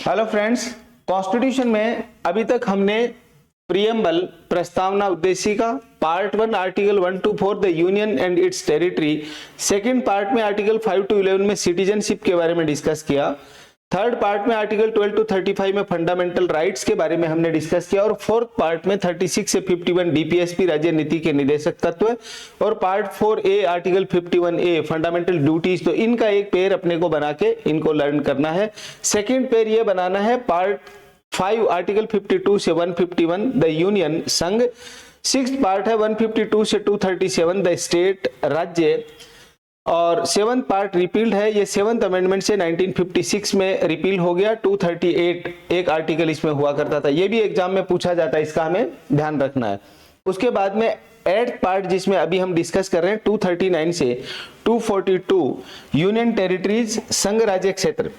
Hello friends, constitution में अभी तक हमने प्रियम्बल प्रस्तावना उद्देशिका part 1 article 1 to 4 the union and it's territory, second part में आर्टिकल 5 to 11 में सिटीजनशिप के बारे में डिस्कस किया, थर्ड पार्ट में आर्टिकल 12 to 35 में फंडामेंटल राइट्स के बारे में हमने डिस्कस किया और फोर्थ पार्ट में 36 से 51 डीपीएसपी राज्य नीति के निर्देशक तत्व और part 4A article 51A fundamental duties. तो इनका एक पेयर अपने को बना के इनको लर्न करना है। सेकंड पेयर ये बनाना है पार्ट 5 आर्टिकल 52 से 151 द यूनियन संघ, सिक्स्थ पार्ट है 152 से 237 द स्टेट राज्य, और सेवंथ पार्ट रिपील्ड है। ये सेवंथ अमेंडमेंट से 1956 में रिपील हो गया। 238 एक आर्टिकल इसमें हुआ करता था, ये भी एग्जाम में पूछा जाता है, इसका हमें ध्यान रखना है। उसके बाद में एट्थ पार्ट जिसमें अभी हम डिस्कस कर रहे हैं 239 से 242 यूनियन टेरिटरीज संघ राज्य क्षेत्र।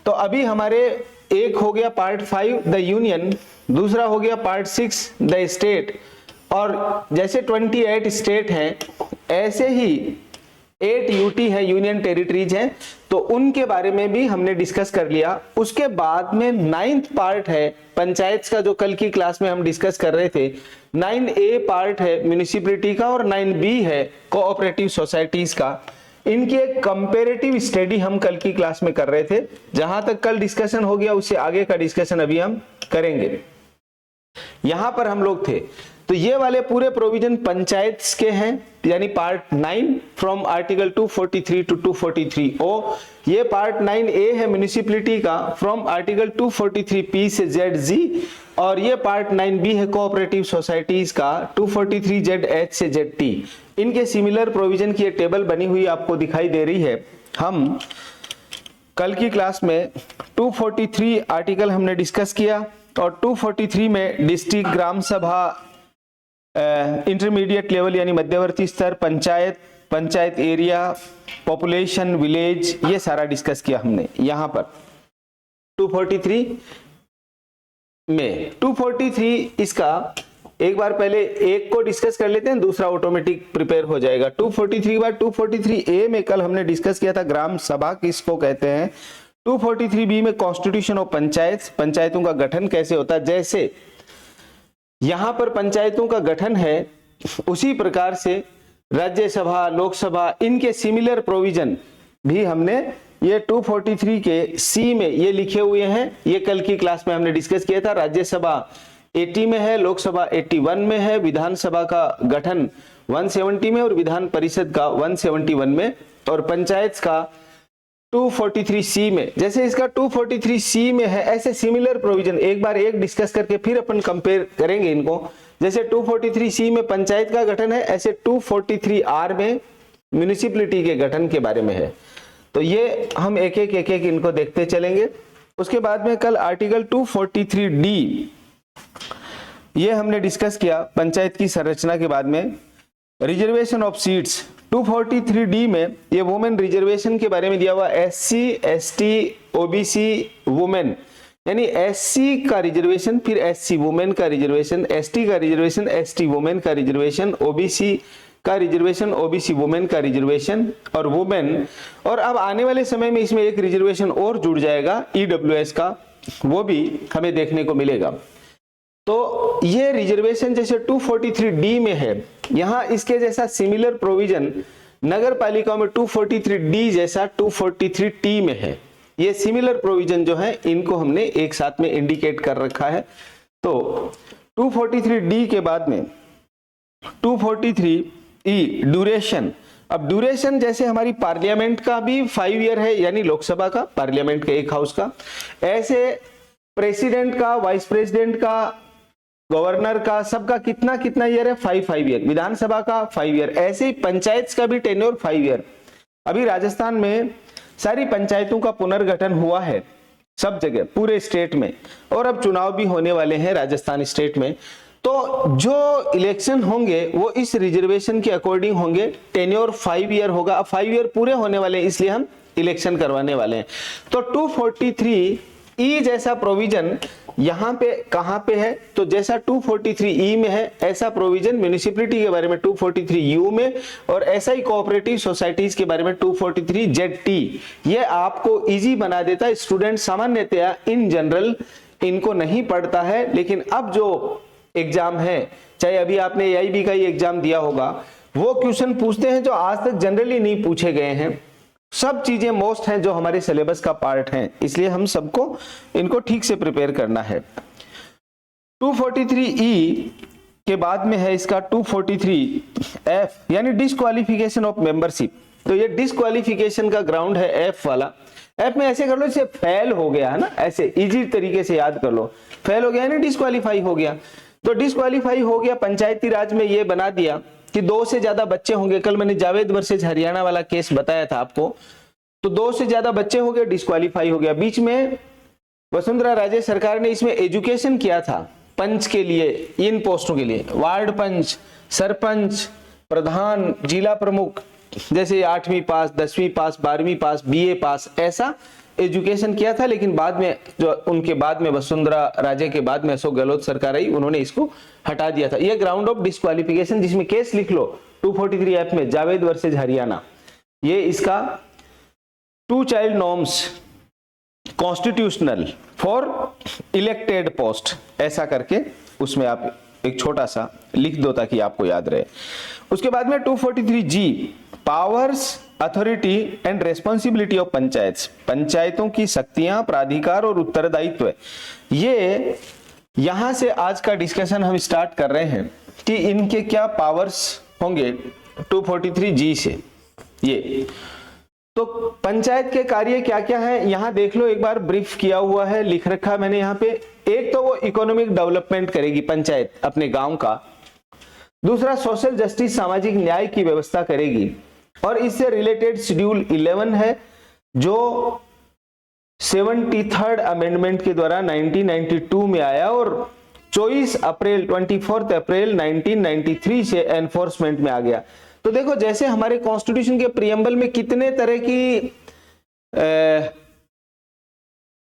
तो अभी हमारे एक हो गया पार्ट 5 द यूनियन, दूसरा हो गया पार्ट 6 द स्टेट, और जैसे 28 स्टेट हैं ऐसे ही 8 यूटी है यूनियन टेरिटरीज हैं, तो उनके बारे में भी हमने डिस्कस कर लिया। उसके बाद में 9th पार्ट है पंचायत का, जो कल की क्लास में हम डिस्कस कर रहे थे। 9A पार्ट है म्युनिसिपैलिटी का और 9B है कोऑपरेटिव सोसाइटीज का। इनकी एक कंपैरेटिव स्टडी हम कल की क्लास में कर रहे थे। जहां तक कल डिस्कशन हो गया उससे आगे का डिस्कशन अभी हम करेंगे। यहां पर हम लोग थे, तो ये वाले पूरे प्रोविजन पंचायत के हैं, यानी part 9 from article 243 to 243O। ये पार्ट 9A है म्युनिसिपैलिटी का फ्रॉम आर्टिकल 243P से ZG, और ये पार्ट 9B है कोऑपरेटिव सोसाइटीज का 243ZH से ZT। इनके सिमिलर प्रोविजन की एक टेबल बनी हुई आपको दिखाई दे रही है। हम कल की क्लास में 243 आर्टिकल हमने डिस्कस किया और 243 में डिस्ट्रिक्ट, ग्राम सभा, इंटरमीडिएट लेवल यानी मध्यवर्ती स्तर, panchayat, panchayat area, population, village, ये सारा डिस्कस किया हमने। यहां पर 243 में 243 इसका एक बार पहले एक को डिस्कस कर लेते हैं, दूसरा ऑटोमेटिक प्रिपेयर हो जाएगा। 243 के बाद 243A में कल हमने डिस्कस किया था ग्राम सभा किसको कहते हैं। 243B में कॉन्स्टिट्यूशन ऑफ पंचायत, पंचायतों का गठन कैसे होता है। जैसे यहां पर पंचायतों का गठन है उसी प्रकार से राज्यसभा, लोकसभा, इनके सिमिलर प्रोविजन भी हमने ये 243 के C में ये लिखे हुए हैं। ये कल की क्लास में हमने डिस्कस किया था। राज्यसभा 80 में है, लोकसभा 81 में है, विधानसभा का गठन 170 में और विधान परिषद का 171 में, और पंचायत का 243C में। जैसे इसका 243C में है, ऐसे सिमिलर प्रोविजन एक बार एक डिस्कस करके फिर अपन कंपेयर करेंगे इनको। जैसे 243C में पंचायत का गठन है, ऐसे 243R में म्युनिसिपैलिटी के गठन के बारे में है। तो ये हम एक एक इनको देखते चलेंगे। उसके बाद में कल आर्टिकल 243D ये हमने डिस्कस किया पंचायत की संरचना के बाद में। रिजर्वेशन ऑफ सीट्स 243D में ये वुमेन रिजर्वेशन के बारे में दिया हुआ। SC, ST, OBC वुमेन, यानी SC का रिजर्वेशन, फिर SC वुमेन का रिजर्वेशन, ST का रिजर्वेशन, ST वुमेन का रिजर्वेशन, OBC का रिजर्वेशन, OBC वुमेन का रिजर्वेशन और वुमेन। और अब आने वाले समय में इसमें एक रिजर्वेशन और जुड़ जाएगा EWS का, वो भी हमें देखने को मिलेगा। तो ये रिजर्वेशन जैसे 243D में है, यहां इसके जैसा सिमिलर प्रोविजन नगर पालिका में 243D जैसा 243T में है। ये सिमिलर प्रोविजन जो है इनको हमने एक साथ में इंडिकेट कर रखा है। तो 243D के बाद में 243E ड्यूरेशन। अब ड्यूरेशन जैसे हमारी पार्लियामेंट का भी 5 ईयर है, यानी लोकसभा का, पार्लियामेंट के एक हाउस का, ऐसे प्रेसिडेंट का, वाइस प्रेसिडेंट का, गवर्नर का, सबका कितना कितना ईयर है, 5 ईयर। विधानसभा का 5 ईयर। ऐसे ही पंचायत का भी टेन्योर 5 ईयर। अभी राजस्थान में सारी पंचायतों का पुनर्गठन हुआ है सब जगह पूरे स्टेट में, और अब चुनाव भी होने वाले हैं राजस्थान स्टेट में। तो जो इलेक्शन होंगे वो इस रिजर्वेशन के अकॉर्डिंग होंगे। टेन्योर 5 ईयर होगा। अब 5 ईयर पूरे होने वाले हैं, इसलिए हम इलेक्शन करवाने वाले हैं। तो 243 ई जैसा प्रोविजन यहाँ पे कहाँ पे है, तो जैसा 243 ई में है ऐसा प्रोविजन म्यूनिसिपैलिटी के बारे में 243 यू में, और ऐसा ही कोऑपरेटिव सोसाइटीज के बारे में 243 जेड टी। ये आपको इजी बना देता है। स्टूडेंट सामान्यतया इन जनरल इनको नहीं पढ़ता है, लेकिन अब जो एग्जाम है, चाहे अभी आपने एआईबी का ही एग्जाम दिया होगा, वो क्वेश्चन पूछते हैं जो आज तक जनरली नहीं पूछे गए हैं। सब चीजें मोस्ट हैं जो हमारे सिलेबस का पार्ट हैं, इसलिए हम सबको इनको ठीक से प्रिपेयर करना है। 243E के बाद में है इसका 243F यानी डिस्क्वालिफिकेशन ऑफ मेंबरशिप। तो ये डिस्क्वालिफिकेशन का ग्राउंड है एफ वाला। एफ में ऐसे कर लो जैसे फेल हो गया है ना, ऐसे इजी तरीके से याद कर लो। फेल हो गया यानी डिस्क्वालीफाई हो गया। तो डिस्क्वालीफाई हो गया, पंचायती राज में ये बना दिया कि 2 से ज्यादा बच्चे होंगे। कल मैंने जावेद वर्सेस हरियाणा वाला केस बताया था आपको, तो 2 से ज्यादा बच्चे हो गए, डिस्क्वालीफाई हो गया। बीच में वसुंधरा राजे सरकार ने इसमें एजुकेशन किया था पंच के लिए, इन पोस्टों के लिए, वार्ड पंच, सरपंच, प्रधान, जिला प्रमुख, जैसे 8वीं पास, 10वीं पास, 12वीं पास, बीए पास, ऐसा एजुकेशन किया था। लेकिन बाद में जो उनके बाद में वसुंधरा राजे के बाद में अशोक गहलोत सरकार आई, उन्होंने इसको हटा दिया था। ये ग्राउंड ऑफ डिस्क्वालिफिकेशन, जिसमें केस लिख लो 243 एक्ट में, जावेद वर्सेस हरियाणा। ये इसका 2 child norms constitutional for elected post, ऐसा करके उसमें आप एक छोटा सा लिख दो ताकि आपको याद रहे। उसके बाद में 243G powers, authority and responsibility of panchayat, पंचायतों की शक्तियां, प्राधिकार और उत्तरदायित्व। ये यहां से आज का डिस्कशन हम स्टार्ट कर रहे हैं कि इनके क्या पावर्स होंगे 243G से। ये तो पंचायत के कार्य क्या क्या है यहां देख लो, एक बार ब्रीफ किया हुआ है, लिख रखा मैंने यहां पे। एक तो वो इकोनॉमिक डेवलपमेंट करेगी पंचायत अपने गांव का, दूसरा सोशल जस्टिस, सामाजिक न्याय की व्यवस्था करेगी, और इससे रिलेटेड शेड्यूल 11 है जो 73rd अमेंडमेंट के द्वारा 1992 में आया और 24 अप्रैल 1993 से एनफोर्समेंट में आ गया। तो देखो जैसे हमारे कॉन्स्टिट्यूशन के प्रियम्बल में कितने तरह की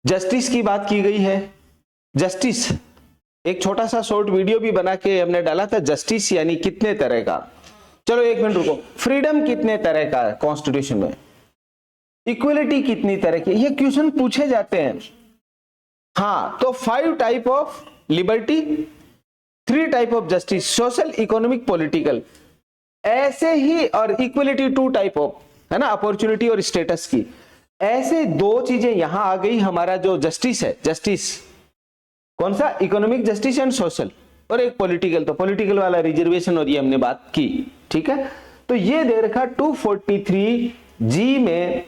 जस्टिस की बात की गई है। जस्टिस एक छोटा सा शॉर्ट वीडियो भी बना के हमने डाला था, जस्टिस यानी कितने तरह का। चलो एक मिनट रुको, फ्रीडम कितने तरह का है कॉन्स्टिट्यूशन में, इक्वलिटी कितनी तरह की, ये क्वेश्चन पूछे जाते हैं। हाँ, तो 5 type of liberty, 3 type of justice, social, economic, political, ऐसे ही, और इक्वलिटी 2 टाइप ऑफ, है ना, अपॉर्चुनिटी और स्टेटस की। ऐसे 2 चीजें यहां आ गई। हमारा जो जस्टिस है, जस्टिस कौन सा, इकोनॉमिक जस्टिस एंड सोशल, और एक पॉलिटिकल, तो पॉलिटिकल वाला रिजर्वेशन और ये हमने बात की, ठीक है। तो ये दे रखा 243G में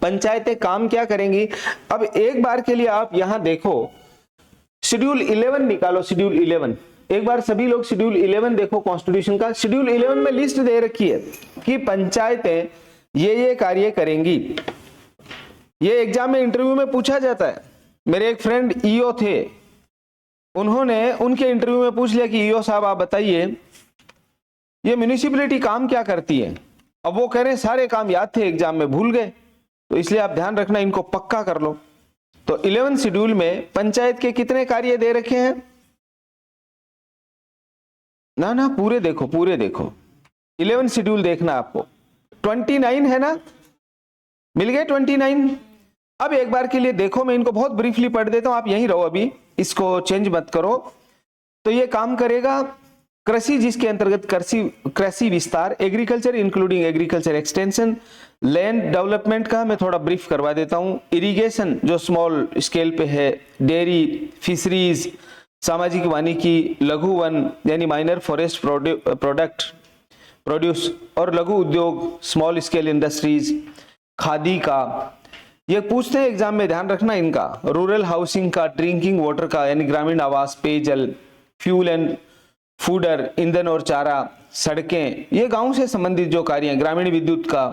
पंचायतें काम क्या करेंगी। अब एक बार के लिए आप यहां देखो, शेड्यूल 11 निकालो, शेड्यूल 11 एक बार सभी लोग शेड्यूल 11 देखो कॉन्स्टिट्यूशन का। शेड्यूल 11 में लिस्ट दे रखी है कि पंचायतें ये कार्य करेंगी। ये एग्जाम में, इंटरव्यू में पूछा जाता है। मेरे एक फ्रेंड ईओ थे, उन्होंने उनके इंटरव्यू में पूछ लिया कि ईओ साहब आप बताइए ये म्यूनिसिपैलिटी काम क्या करती है। अब वो कह रहे हैं सारे काम याद थे, एग्जाम में भूल गए, तो इसलिए आप ध्यान रखना, इनको पक्का कर लो। तो 11 शेड्यूल में पंचायत के कितने कार्य दे रखे हैं ना, पूरे देखो, पूरे देखो, 11 शेड्यूल देखना आपको। 29 है ना, मिल गए 29। अब एक बार के लिए देखो, मैं इनको बहुत ब्रीफली पढ़ देता हूं, आप यहीं रहो, अभी इसको चेंज मत करो। तो ये काम करेगा कृषि, जिसके अंतर्गत कृषि विस्तार, agriculture including agriculture extension, land development का मैं थोड़ा ब्रीफ करवा देता हूं, इरिगेशन जो स्मॉल स्केल पे है, डेयरी, फिशरीज, सामाजिक वानिकी, लघु वन यानी माइनर फॉरेस्ट प्रोड्यूस, और लघु उद्योग, स्मॉल स्केल इंडस्ट्रीज, खादी का। ये पूछते हैं एग्जाम में, ध्यान रखना इनका, रूरल हाउसिंग का, ड्रिंकिंग वाटर का यानी ग्रामीण आवास, पेयजल, फ्यूल एंड फूडर, ईंधन और चारा, सड़कें, ये गांव से संबंधित जो कार्य हैं, ग्रामीण विद्युत का,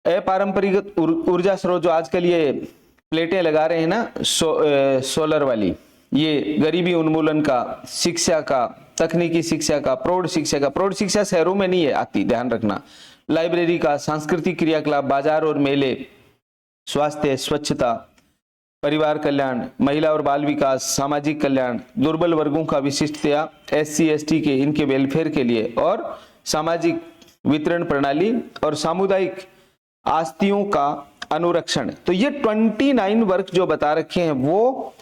अपारंपरिक ऊर्जा स्रोत जो आजकल ये प्लेटें लगा रहे हैं ना, सोलर वाली, ये गरीबी उन्मूलन का, शिक्षा का, तकनीकी शिक्षा का, प्रौढ़ शिक्षा का, प्रौढ़ शिक्षा शहरों में नहीं है आती, ध्यान रखना, लाइब्रेरी का, सांस्कृतिक क्रियाकलाप, बाजार और मेले, स्वास्थ्य, स्वच्छता, परिवार कल्याण, महिला और बाल विकास, सामाजिक कल्याण, दुर्बल वर्गों का विशिष्टता, SC ST के इनके वेलफेयर के लिए, और सामाजिक वितरण प्रणाली और सामुदायिक आस्तियों का अनुरक्षण। तो ये 29 वर्ग जो बता रखे हैं वो,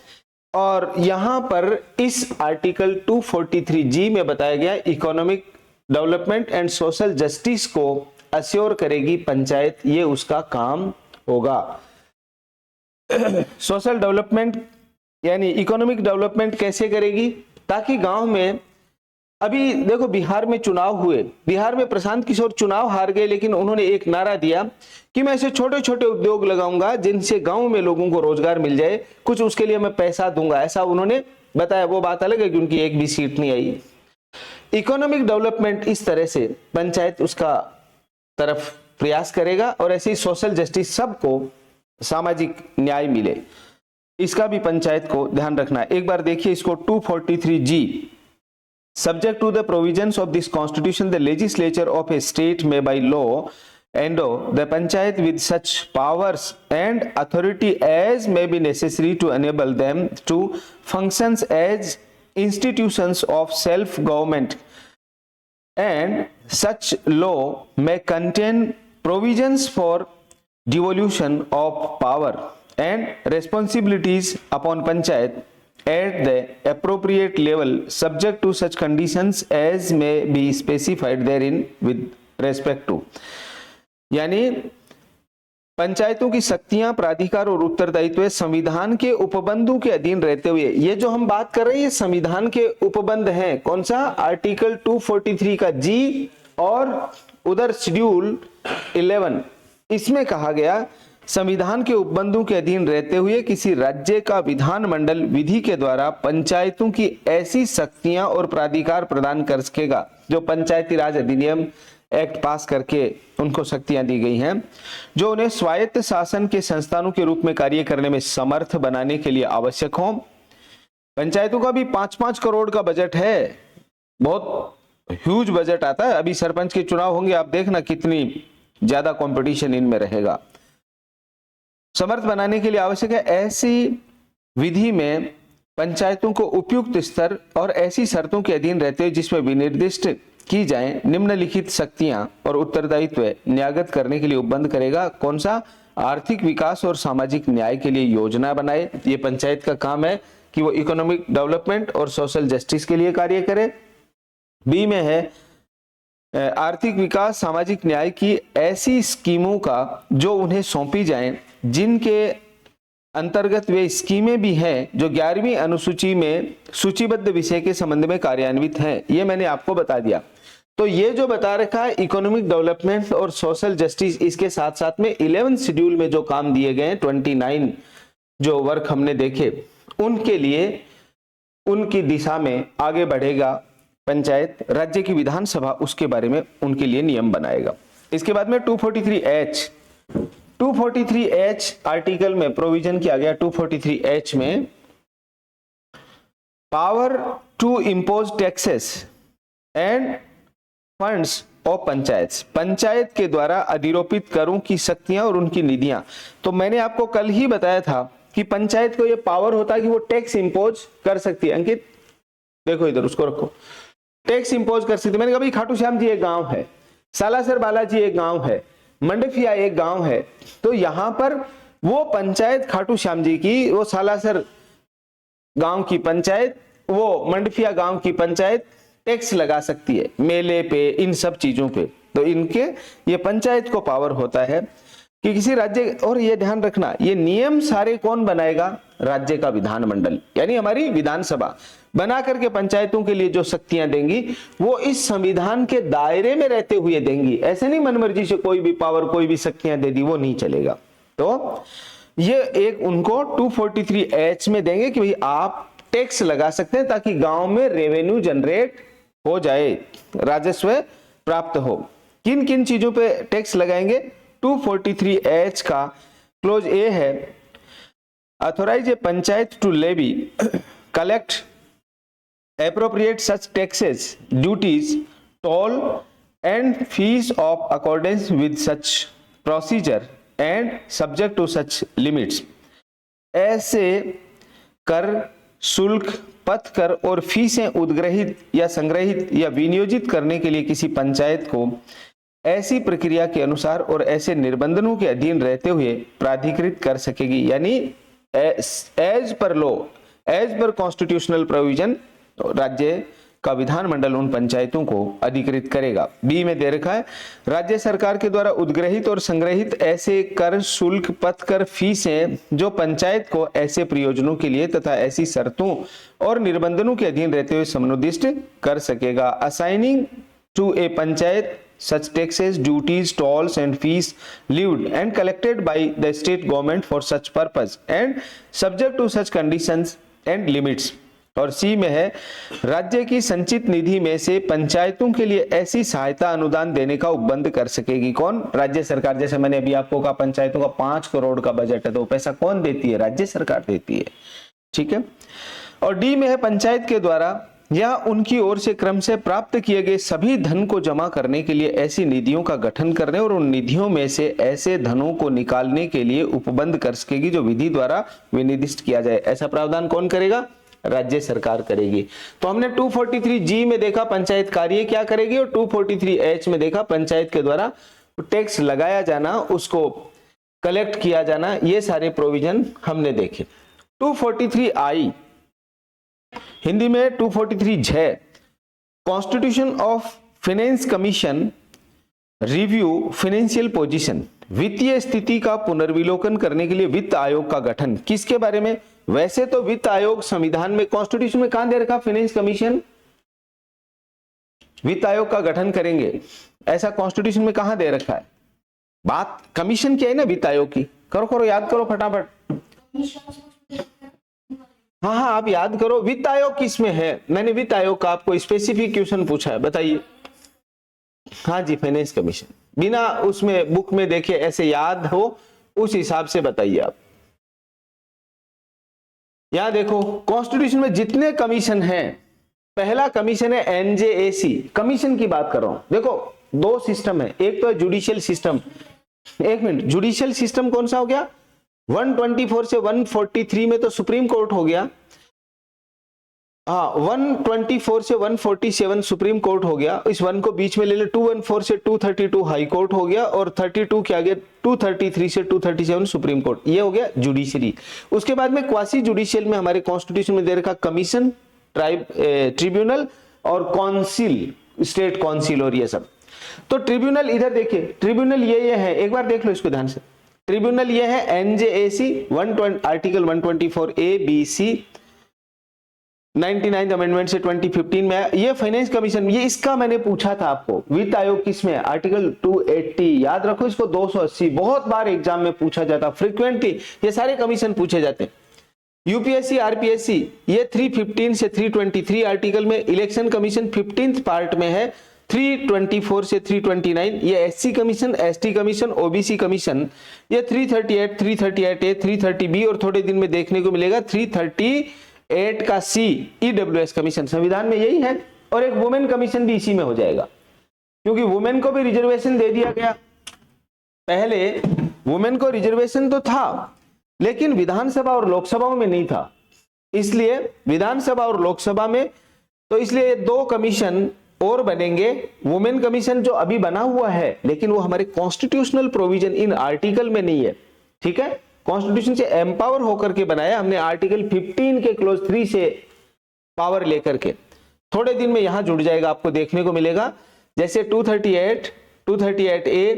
और यहां पर इस आर्टिकल 243G में बताया गया economic development and social justice को अश्योर करेगी पंचायत, ये उसका काम होगा। सोशल डेवलपमेंट यानी इकोनॉमिक डेवलपमेंट कैसे करेगी, ताकि गांव में, अभी देखो बिहार में चुनाव हुए, बिहार में प्रशांत किशोर चुनाव हार गए, लेकिन उन्होंने एक नारा दिया कि मैं ऐसे छोटे छोटे उद्योग लगाऊंगा जिनसे गांव में लोगों को रोजगार मिल जाए, कुछ उसके लिए मैं पैसा दूंगा, ऐसा उन्होंने बताया। वो बात अलग है कि उनकी एक भी सीट नहीं आई। इकोनॉमिक डेवलपमेंट इस तरह से पंचायत उसका तरफ प्रयास करेगा, और ऐसे ही सोशल जस्टिस, सबको सामाजिक न्याय मिले, इसका भी पंचायत को ध्यान रखना है। एक बार देखिए इसको 243G, subject to the provisions of this constitution, the legislature of a state may by law endow the panchayat with such powers and authority as may be necessary to enable them to functions as institutions of self government, and such law may contain provisions for devolution of power and responsibilities upon panchayat at the appropriate level subject to such conditions as may be specified therein with respect to। यानी पंचायतों की शक्तियां, प्राधिकार और उत्तरदायित्व संविधान के उपबंधों के अधीन रहते हुए, ये जो हम बात कर रहे हैं संविधान के उपबंध हैं, कौन सा, आर्टिकल 243 का G और उधर शेड्यूल 11, इसमें कहा गया संविधान के उपबंधों के अधीन रहते हुए किसी राज्य का विधानमंडल विधि के द्वारा पंचायतों की ऐसी शक्तियां और प्राधिकार प्रदान कर सकेगा, जो पंचायती राज अधिनियम एक्ट पास करके उनको शक्तियां दी गई हैं, जो उन्हें स्वायत्त शासन के संस्थानों के रूप में कार्य करने में समर्थ बनाने के लिए आवश्यक हो। पंचायतों का भी 5-5 करोड़ का बजट है, बहुत ह्यूज बजट आता है। अभी सरपंच के चुनाव होंगे, आप देखना कितनी ज्यादा कंपटीशन इनमें रहेगा। समर्थ बनाने के लिए आवश्यक है। ऐसी विधि में पंचायतों को उपयुक्त स्तर और ऐसी शर्तों के अधीन रहते हुए जिसमें विनिर्दिष्ट की जाए निम्नलिखित शक्तियां और उत्तरदायित्व न्यागत करने के लिए उपबंध करेगा। कौन सा, आर्थिक विकास और सामाजिक न्याय के लिए योजना बनाए। ये पंचायत का काम है कि वो इकोनॉमिक डेवलपमेंट और सोशल जस्टिस के लिए कार्य करे। बी में है आर्थिक विकास, सामाजिक न्याय की ऐसी स्कीमों का जो उन्हें सौंपी जाएं, जिनके अंतर्गत वे स्कीमें भी हैं जो 11वीं अनुसूची में सूचीबद्ध विषय के संबंध में कार्यान्वित हैं। ये मैंने आपको बता दिया। तो ये जो बता रखा है इकोनॉमिक डेवलपमेंट और सोशल जस्टिस, इसके साथ साथ में 11 शेड्यूल में जो काम दिए गए हैं, 29 जो वर्क हमने देखे, उनके लिए उनकी दिशा में आगे बढ़ेगा पंचायत। राज्य की विधानसभा उसके बारे में उनके लिए नियम बनाएगा। इसके बाद में 243H आर्टिकल में प्रोविजन किया गया। 243H में power to impose taxes and funds of panchayat, panchayat के द्वारा अधिरोपित करों की शक्तियां और उनकी निधियां। तो मैंने आपको कल ही बताया था कि पंचायत को यह पावर होता है कि वो टैक्स इम्पोज कर सकती है। अंकित देखो इधर, उसको रखो, टैक्स इम्पोज कर सकती है। मैंने कहा भाई खाटू श्याम जी एक गांव है, सालासर बालाजी एक गांव है, मंडफिया एक गांव है, तो यहां पर वो पंचायत खाटू श्याम जी की, वो सालासर गांव की पंचायत, वो मंडफिया गांव की पंचायत टैक्स लगा सकती है मेले पे, इन सब चीजों पे। तो इनके ये पंचायत को पावर होता है कि किसी राज्य, और ये ध्यान रखना ये नियम सारे कौन बनाएगा, राज्य का विधानमंडल यानी हमारी विधानसभा बना करके पंचायतों के लिए जो शक्तियां देंगी वो इस संविधान के दायरे में रहते हुए देंगी। ऐसे नहीं मनमर्जी से कोई भी पावर, कोई भी शक्तियां दे दी, वो नहीं चलेगा। तो ये एक उनको 243H में देंगे कि भाई आप टैक्स लगा सकते हैं ताकि गांव में रेवेन्यू जनरेट हो जाए, राजस्व प्राप्त हो। किन किन चीजों पे टैक्स लगाएंगे? 243H का क्लोज ए है, authorise a panchayat to levy, collect, appropriate such taxes, duties, toll and fees of accordance with such procedure and subject to such limits। ऐसे कर, शुल्क, पथ कर और फीसें उद्ग्रहित या संग्रहित या विनियोजित करने के लिए किसी पंचायत को ऐसी प्रक्रिया के अनुसार और ऐसे निबंधनों के अधीन रहते हुए प्राधिकृत कर सकेगी। यानी as per law, as per constitutional provision राज्य का विधानमंडल उन पंचायतों को अधिकृत करेगा। बी में दे रखा है, राज्य सरकार के द्वारा उद्ग्रहित और संग्रहित ऐसे कर, शुल्क, पथ कर, फीसें जो पंचायत को ऐसे प्रयोजनों के लिए तथा ऐसी शर्तों और निबंधनों के अधीन रहते हुए समुन्निष्ट कर सकेगा। Assigning to a panchayat such taxes, duties, tolls and fees levied and collected by the state government for such purpose and subject to such conditions and limits। और सी में है, राज्य की संचित निधि में से पंचायतों के लिए ऐसी सहायता अनुदान देने का उपबंध कर सकेगी। कौन? राज्य सरकार। जैसे मैंने अभी आपको कहा पंचायतों का 5 करोड़ का बजट है, तो पैसा कौन देती है? राज्य सरकार देती है। ठीक है। और डी में है, पंचायत के द्वारा या उनकी ओर से क्रम से प्राप्त किए गए सभी धन को जमा करने के लिए ऐसी निधियों का गठन करने और उन निधियों में से ऐसे धनों को निकालने के लिए उपबंध कर सकेगी जो विधि द्वारा विनिर्दिष्ट किया जाए। ऐसा प्रावधान कौन करेगा? राज्य सरकार करेगी। तो हमने 243 जी में देखा पंचायत कार्य क्या करेगी, और 243 एच में देखा पंचायत के द्वारा टैक्स लगाया जाना, उसको कलेक्ट किया जाना, ये सारे प्रोविजन हमने देखे। 243 आई हिंदी में 243 है, constitution of finance commission review financial position, वित्तीय स्थिति का पुनर्विलोकन करने के लिए वित्त आयोग का गठन। किसके बारे में? वैसे तो वित्त आयोग संविधान में, कॉन्स्टिट्यूशन में कहां दे रखा? फाइनेंस कमीशन, वित्त आयोग का गठन करेंगे, ऐसा कॉन्स्टिट्यूशन में कहां दे रखा है? बात कमीशन की है ना, वित्त आयोग की। करो करो, याद करो फटाफट। हाँ हाँ, आप याद करो, वित्त आयोग किस में है? मैंने वित्त आयोग का आपको स्पेसिफिक क्वेश्चन पूछा है, बताइए। हाँ जी, फाइनेंस कमीशन। बिना उसमें बुक में देखे ऐसे याद हो, उस हिसाब से बताइए आप। यहां देखो, कॉन्स्टिट्यूशन में जितने कमीशन हैं, पहला कमीशन है एनजेएसी, कमीशन की बात कर रहा हूं। देखो, 2 सिस्टम है, एक तो है जुडिशियल सिस्टम। एक मिनट, जुडिशियल सिस्टम कौन सा हो गया? 124 से 143 में तो सुप्रीम कोर्ट हो गया। हाँ, 124 से 147 सुप्रीम कोर्ट हो गया। इस 1 को बीच में ले ले, 214 से 232 हाई कोर्ट हो गया, और 32 के आगे 233 से 237 सुप्रीम कोर्ट। ये हो गया जुडिशरी। उसके बाद में क्वासी जुडिशियल में हमारे कॉन्स्टिट्यूशन में दे रखा कमीशन, ट्रिब्यूनल और काउंसिल, स्टेट काउंसिल और ये सब। तो ट्रिब्यूनल इधर देखिए, ट्रिब्यूनल ये है, एक बार देख लो इसको ध्यान से। ट्रिब्यूनल ये है NJAC, article 124 A B C, 99 amendment से 2015 में। ये फाइनेंस कमीशन, ये इसका मैंने पूछा था आपको, वित्त आयोग किसमें है? आर्टिकल 280, याद रखो इसको। 280 बहुत बार एग्जाम में पूछा जाता, फ्रीक्वेंटली ये सारे कमीशन पूछे जाते हैं। यूपीएससी, आरपीएससी, ये 315 से 323 आर्टिकल में। इलेक्शन कमीशन 15th पार्ट में है, 324 से 329। ये SC commission, ST commission, OBC commission, ये 338, 338A, 330B, और थोड़े दिन में देखने को मिलेगा 338 का सी, ईडब्ल्यूएस कमीशन। संविधान में यही है। और एक वुमेन कमीशन भी इसी में हो जाएगा, क्योंकि वुमेन को भी रिजर्वेशन दे दिया गया। पहले वुमेन को रिजर्वेशन तो था, लेकिन विधानसभा और लोकसभा में नहीं था। इसलिए विधानसभा और लोकसभा में, तो इसलिए 2 कमीशन और बनेंगे। वुमेन कमीशन जो अभी बना हुआ है, लेकिन वो हमारे कॉन्स्टिट्यूशनल प्रोविजन इन आर्टिकल में नहीं है। ठीक है, कॉन्स्टिट्यूशन से एम्पावर होकर के बनाया हमने, आर्टिकल 15 के क्लोज 3 से पावर लेकर के। थोड़े दिन में यहां जुड़ जाएगा, आपको देखने को मिलेगा। जैसे 238A,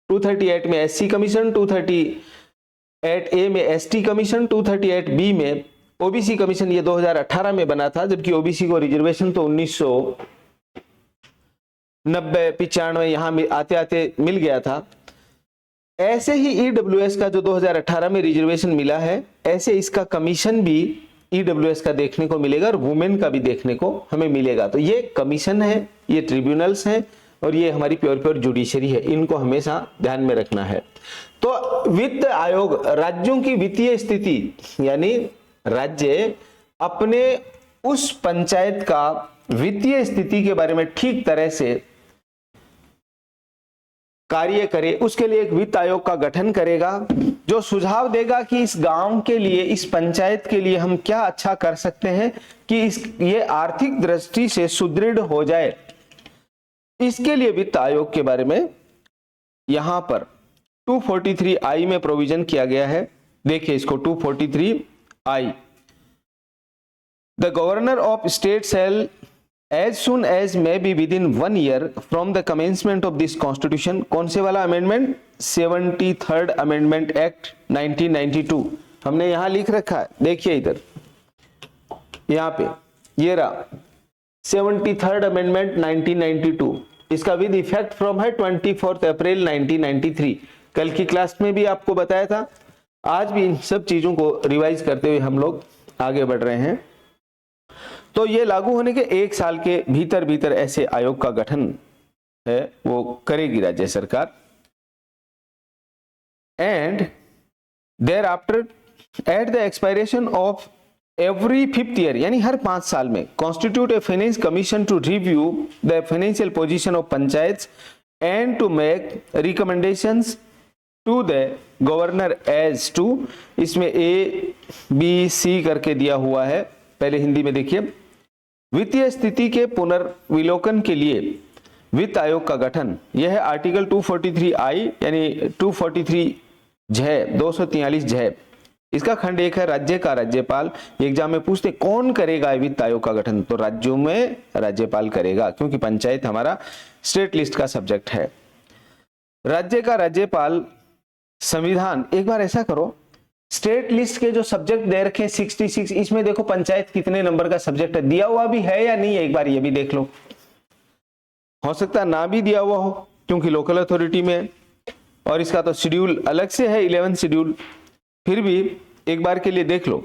238 में एससी कमीशन, 238A में एसटी कमीशन, 238B में ओबीसी कमीशन। ये 2018 में बना था, जबकि ओबीसी को रिजर्वेशन तो 1990-95 यहां आते आते मिल गया था। ऐसे ही ईडब्ल्यूएस का जो 2018 में रिजर्वेशन मिला है, ऐसे इसका कमीशन भी ईडब्ल्यूएस का देखने को मिलेगा, और वुमेन का भी देखने को हमें मिलेगा। तो ये कमीशन है, ये ट्रिब्यूनल्स हैं, और ये हमारी प्योर जुडिशरी है। इनको हमेशा ध्यान में रखना है। तो वित्त आयोग राज्यों की वित्तीय स्थिति, यानी राज्य अपने उस पंचायत का वित्तीय स्थिति के बारे में ठीक तरह से कार्य करे, उसके लिए एक वित्त आयोग का गठन करेगा जो सुझाव देगा कि इस गांव के लिए, इस पंचायत के लिए हम क्या अच्छा कर सकते हैं कि ये आर्थिक दृष्टि से सुदृढ़ हो जाए। इसके लिए वित्त आयोग के बारे में यहां पर 243I में प्रोविजन किया गया है। देखिए इसको 243I, the governor of state shall as soon as may be within 1 year from the commencement of this constitution, कौन से वाला अमेंडमेंट? 73rd अमेंडमेंट एक्ट 1992 हमने यहां लिख रखा है, देखिए इधर यहां पे ये रहा 73rd अमेंडमेंट 1992, इसका विद इफेक्ट फ्रॉम है 24 अप्रैल 1993। कल की क्लास में भी आपको बताया था, आज भी इन सब चीजों को रिवाइज करते हुए हम लोग आगे बढ़ रहे हैं। तो ये लागू होने के 1 साल के भीतर ऐसे आयोग का गठन है वो करेगी राज्य सरकार। And thereafter at the expiration of every 5th year, यानी हर 5 साल में, constitute a finance commission to review the financial position of panchayat and to make recommendations to the governor as to, इसमें A-B-C करके दिया हुआ है, पहले हिंदी में देखिए। वित्तीय स्थिति के पुनर्विलोकन के लिए वित्त आयोग का गठन, यह है आर्टिकल 243I यानी 243 इसका खंड 1 है राज्य का राज्यपाल। एग्जाम में पूछते कौन करेगा वित्त आयोग का गठन, तो राज्यों में राज्यपाल करेगा, क्योंकि पंचायत हमारा स्टेट लिस्ट का सब्जेक्ट है। राज्य का राज्यपाल संविधान, एक बार ऐसा करो, स्टेट लिस्ट के जो सब्जेक्ट दे रखे 66, इसमें देखो पंचायत कितने नंबर का सब्जेक्ट है, दिया हुआ भी है या नहीं है, एक बार ये भी देख लो। हो सकता है ना भी दिया हुआ हो क्योंकि लोकल अथॉरिटी में, और इसका तो शेड्यूल अलग से है 11 शेड्यूल, फिर भी एक बार के लिए देख लो।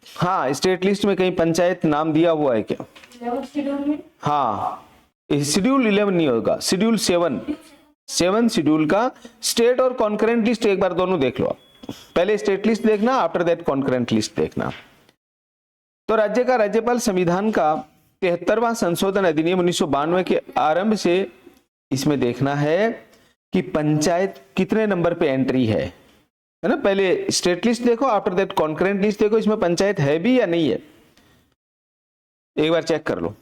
हाँ, स्टेट लिस्ट में कहीं पंचायत नाम दिया हुआ है क्या? 11 शेड्यूल में, हाँ, शेड्यूल 11 नहीं होगा, शेड्यूल 7 शेड्यूल का स्टेट और कॉन्करेंट लिस्ट एक बार दोनों देख लो आप। पहले स्टेट लिस्ट देखना, आफ्टर दैट कॉन्करेंट लिस्ट देखना। तो राज्य का राज्यपाल संविधान का 73वां संशोधन अधिनियम 1992 के आरंभ से इसमें देखना है कि पंचायत कितने नंबर पे एंट्री है ना। पहले स्टेट लिस्ट देखो, आफ्टर दैट कॉन्करेंट लिस्ट देखो, इसमें पंचायत है भी या नहीं है, एक बार चेक कर लो।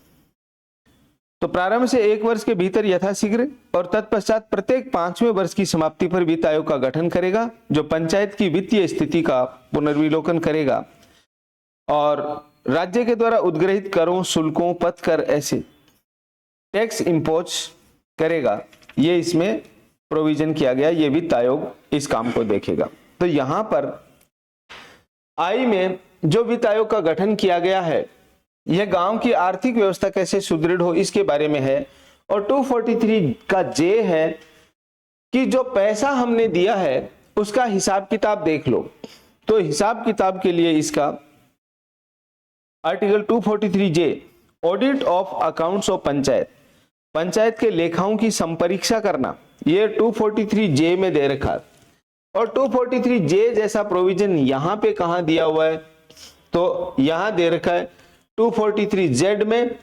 तो प्रारंभ से 1 वर्ष के भीतर यथाशीघ्र और तत्पश्चात प्रत्येक 5वें वर्ष की समाप्ति पर वित्त आयोग का गठन करेगा, जो पंचायत की वित्तीय स्थिति का पुनर्विलोकन करेगा और राज्य के द्वारा उद्ग्रहित करों, शुल्कों, पथ कर ऐसे टैक्स इंपोज करेगा। ये इसमें प्रोविजन किया गया, ये वित्त आयोग इस काम को देखेगा। तो यहां पर आई में जो वित्त आयोग का गठन किया गया है, यह गांव की आर्थिक व्यवस्था कैसे सुदृढ़ हो इसके बारे में है। और 243 का जे है कि जो पैसा हमने दिया है उसका हिसाब किताब देख लो। तो हिसाब किताब के लिए इसका article 243 J, audit of accounts of panchayat, panchayat के लेखाओं की संपरीक्षा करना, ये 243 जे में दे रखा है। और 243 जे जैसा प्रोविजन यहां पे कहां दिया हुआ है, तो यहां दे रखा है 243 जेड में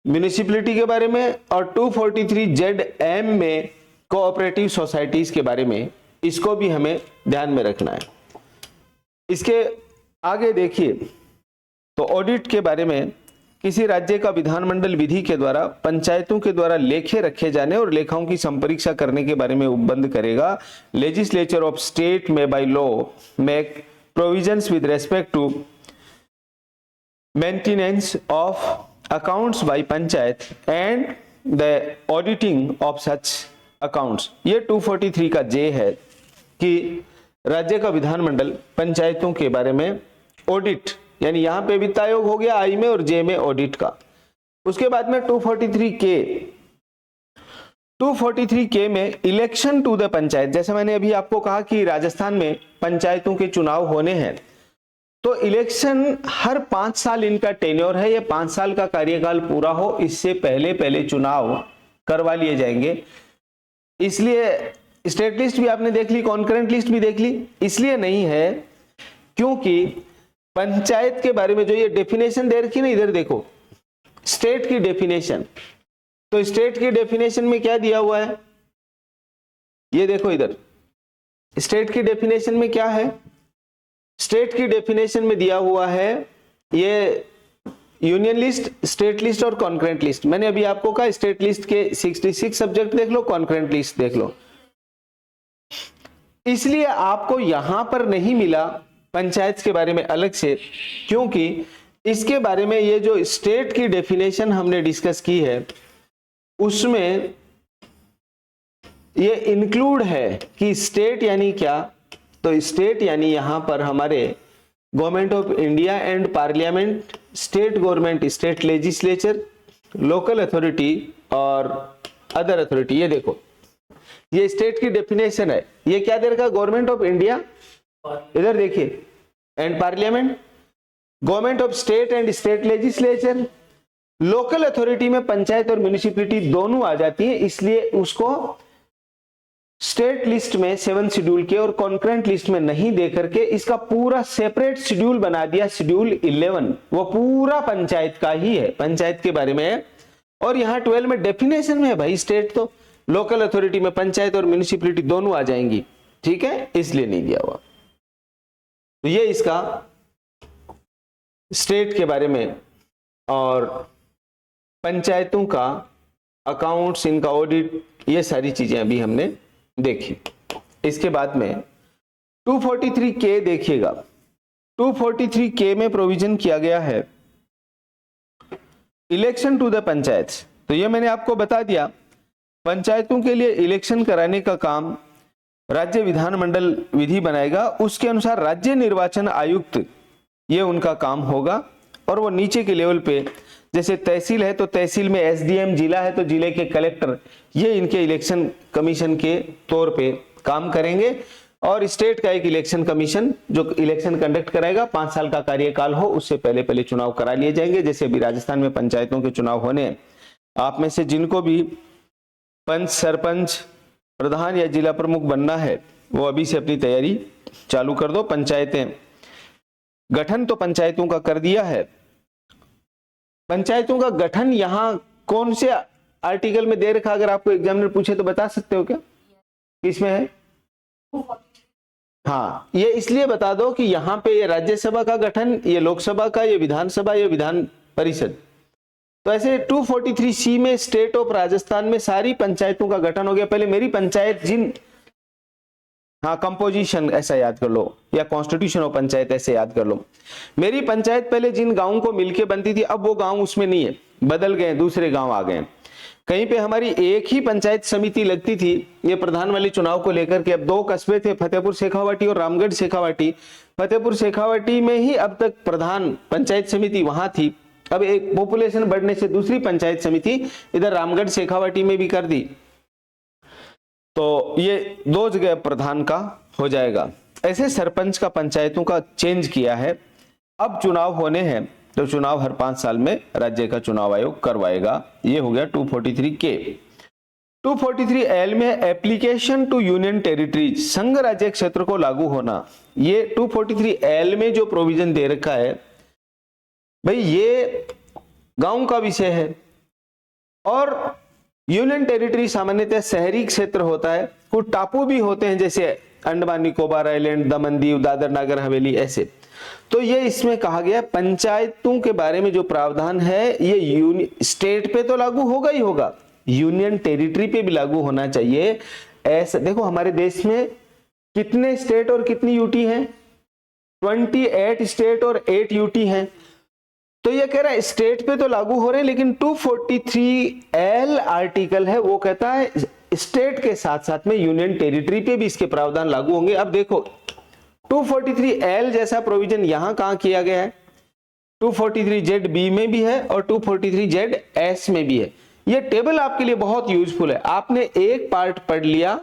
म्यूनिसिपैलिटी के बारे में, और 243 जेड एम में कोऑपरेटिव सोसाइटीज के बारे में। इसको भी हमें ध्यान में रखना है। इसके आगे देखिए, तो ऑडिट के बारे में, किसी राज्य का विधानमंडल विधि के द्वारा पंचायतों के द्वारा लेखे रखे जाने और लेखाओं की संपरीक्षा करने के बारे में उपबंध करेगा। लेजिस्लेचर ऑफ स्टेट में by law make provisions with respect to maintenance of accounts by panchayat and the auditing of such accounts. ये 243 का जे है कि राज्य का विधानमंडल पंचायतों के बारे में ऑडिट, यानी यहां पे वित्त आयोग हो गया आई में और जे में ऑडिट का। उसके बाद में 243 के में इलेक्शन टू द पंचायत, जैसे मैंने अभी आपको कहा कि राजस्थान में पंचायतों के चुनाव होने हैं, तो इलेक्शन हर 5 साल इनका टेन्योर है, ये 5 साल का कार्यकाल पूरा हो इससे पहले चुनाव करवा लिए जाएंगे। इसलिए स्टेट लिस्ट भी आपने देख ली, कॉन्करेंट लिस्ट भी देख ली, इसलिए नहीं है क्योंकि पंचायत के बारे में जो ये डेफिनेशन दे रखी ना, इधर देखो स्टेट की डेफिनेशन, तो स्टेट की डेफिनेशन में क्या दिया हुआ है, ये देखो इधर, स्टेट की डेफिनेशन में क्या है, स्टेट की डेफिनेशन में दिया हुआ है ये यूनियन लिस्ट, स्टेट लिस्ट और कॉन्करेंट लिस्ट। मैंने अभी आपको कहा स्टेट लिस्ट के 66 सब्जेक्ट देख लो, कॉन्करेंट लिस्ट देख लो। इसलिए आपको यहां पर नहीं मिला पंचायत के बारे में अलग से, क्योंकि इसके बारे में ये जो स्टेट की डेफिनेशन हमने डिस्कस की है उसमें ये इंक्लूड है कि स्टेट यानी क्या। तो स्टेट यानी यहां पर हमारे government of India and parliament, state government, state legislature, local authority और अदर अथॉरिटी। ये देखो ये स्टेट की डेफिनेशन है। ये क्या दे रखा, गवर्नमेंट ऑफ इंडिया, इधर देखिए, and parliament, government of state and state legislature, local authority में पंचायत और म्युनिसिपैलिटी दोनों आ जाती है, इसलिए उसको स्टेट लिस्ट में 7 शेड्यूल के और कॉन्करेंट लिस्ट में नहीं दे करके इसका पूरा सेपरेट शेड्यूल बना दिया, शेड्यूल 11। वो पूरा पंचायत का ही है, पंचायत के बारे में है। और यहाँ 12 में डेफिनेशन में है भाई स्टेट, तो लोकल अथॉरिटी में पंचायत और म्युनिसिपैलिटी दोनों आ जाएंगी, ठीक है, इसलिए नहीं दिया हुआ। तो ये इसका स्टेट के बारे में और पंचायतों का अकाउंट्स, इनका ऑडिट, ये सारी चीजें अभी हमने देखी। इसके बाद में 243 के देखिएगा, 243 के में प्रोविजन किया गया है इलेक्शन टू द पंचायत। तो ये मैंने आपको बता दिया, पंचायतों के लिए इलेक्शन कराने का काम राज्य विधानमंडल विधि बनाएगा, उसके अनुसार राज्य निर्वाचन आयुक्त ये उनका काम होगा। और वो नीचे के लेवल पे जैसे तहसील है तो तहसील में एसडीएम, जिला है तो जिले के कलेक्टर, ये इनके इलेक्शन कमीशन के तौर पे काम करेंगे। और स्टेट का एक इलेक्शन कमीशन जो इलेक्शन कंडक्ट कराएगा, 5 साल का कार्यकाल हो, उससे पहले पहले चुनाव करा लिए जाएंगे। जैसे अभी राजस्थान में पंचायतों के चुनाव होने हैं, आप में से जिनको भी पंच, सरपंच, प्रधान या जिला प्रमुख बनना है वो अभी से अपनी तैयारी चालू कर दो। पंचायतें गठन तो पंचायतों का कर दिया है। पंचायतों का गठन यहां कौन से आर्टिकल में दे रखा, अगर आपको एग्जामिनर पूछे तो बता सकते हो क्या, किसमें है? हाँ, ये इसलिए बता दो कि यहाँ पे ये राज्यसभा का गठन, ये लोकसभा का, ये विधानसभा, ये विधान परिषद। तो ऐसे 243C में स्टेट ऑफ राजस्थान में सारी पंचायतों का गठन हो गया। पहले मेरी पंचायत जिन, हाँ कंपोजिशन ऐसा याद कर लो, या कॉन्स्टिट्यूशन ऑफ पंचायत ऐसे याद कर लो। मेरी पंचायत पहले जिन गांवों को मिलके बनती थी, अब वो गांव उसमें नहीं है, बदल गए, दूसरे गांव आ गए। कहीं पे हमारी एक ही पंचायत समिति लगती थी, ये प्रधान वाले चुनाव को लेकर के। अब 2 कस्बे थे, फतेहपुर शेखावाटी और रामगढ़ शेखावाटी। फतेहपुर शेखावाटी में ही अब तक प्रधान पंचायत समिति वहां थी, अब एक पॉपुलेशन बढ़ने से दूसरी पंचायत समिति इधर रामगढ़ शेखावाटी में भी कर दी, तो ये 2 जगह प्रधान का हो जाएगा। ऐसे सरपंच का पंचायतों का चेंज किया है। अब चुनाव होने हैं तो चुनाव हर 5 साल में राज्य का चुनाव आयोग करवाएगा। ये हो गया 243 के। 243 एल में एप्लीकेशन टू यूनियन टेरिटरीज, संघ राज्य क्षेत्र को लागू होना। ये 243 एल में जो प्रोविजन दे रखा है भाई, ये गांव का विषय है। और यूनियन टेरिटरी सामान्यतः शहरी क्षेत्र होता है, कुछ टापू भी होते हैं जैसे अंडमान निकोबार आइलैंड, दमन दीव, दादर नागर हवेली, ऐसे। तो ये इसमें कहा गया पंचायतों के बारे में जो प्रावधान है ये स्टेट पे तो लागू होगा ही होगा, यूनियन टेरिटरी पे भी लागू होना चाहिए। ऐसा देखो हमारे देश में कितने स्टेट और कितनी यूटी हैं, 28 स्टेट और 8 यूटी हैं। तो ये कह रहा है स्टेट पे तो लागू हो रहे हैं, लेकिन 243L आर्टिकल है वो कहता है स्टेट के साथ साथ में यूनियन टेरिटरी पे भी इसके प्रावधान लागू होंगे। अब देखो 243L जैसा प्रोविजन यहां कहां किया गया है, 243ZB में भी है और 243ZS में भी है। ये टेबल आपके लिए बहुत यूजफुल है। आपने एक पार्ट पढ़ लिया,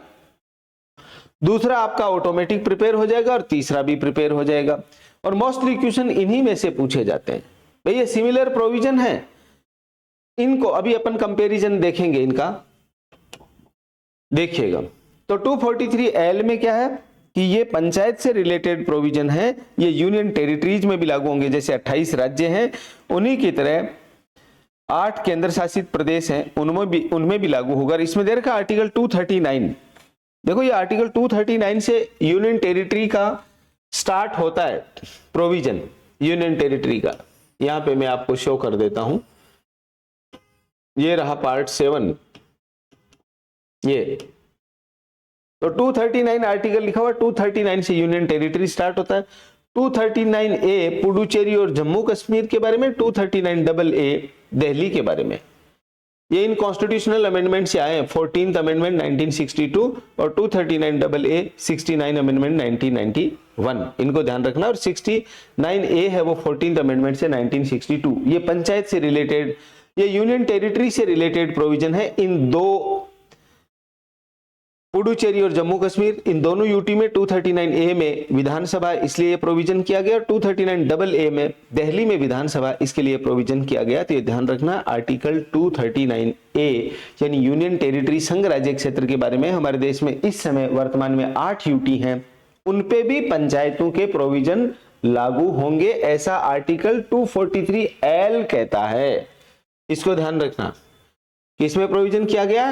दूसरा आपका ऑटोमेटिक प्रिपेयर हो जाएगा और तीसरा भी प्रिपेयर हो जाएगा। और मोस्टली क्वेश्चन इन्हीं में से पूछे जाते हैं। भाई ये सिमिलर प्रोविजन है, इनको अभी अपन कंपैरिजन देखेंगे, इनका देखिएगा। तो 243L में क्या है कि ये पंचायत से रिलेटेड प्रोविजन है, ये यूनियन टेरिटरीज में भी लागू होंगे। जैसे 28 राज्य हैं उन्हीं की तरह 8 केंद्र शासित प्रदेश हैं उनमें भी लागू होगा। इसमें दे रखा आर्टिकल 239। देखो ये आर्टिकल 239 से यूनियन टेरिटरी का स्टार्ट होता है प्रोविजन यूनियन टेरिटरी का। यहां पे मैं आपको शो कर देता हूं, ये रहा पार्ट 7, ये तो 239 आर्टिकल लिखा हुआ, 239 से यूनियन टेरिटरी स्टार्ट होता है। 239A पुडुचेरी और जम्मू कश्मीर के बारे में, 239AA दिल्ली के बारे में। ये इन कॉन्स्टिट्यूशनल अमेंडमेंट से आए हैं, 14th अमेंडमेंट 1962 और 239AA 69 अमेंडमेंट 1991, इनको ध्यान रखना। और 69A है वो 14th अमेंडमेंट से 1962। ये पंचायत से रिलेटेड, ये यूनियन टेरिटरी से रिलेटेड प्रोविजन है। इन दो पुडुचेरी और जम्मू कश्मीर, इन दोनों यूटी में 239A में विधानसभा, इसलिए ये प्रोविजन किया गया। 239AA में दिल्ली में विधानसभा, इसके लिए प्रोविजन किया गया। तो ये ध्यान रखना, आर्टिकल 239A यानी यूनियन टेरिटरी संघ राज्य क्षेत्र के बारे में। हमारे देश में इस समय वर्तमान में 8 यूटी हैं, उन पे भी पंचायतों के प्रोविजन लागू होंगे, ऐसा आर्टिकल 243L कहता है। इसको ध्यान रखना, किसमें प्रोविजन किया गया?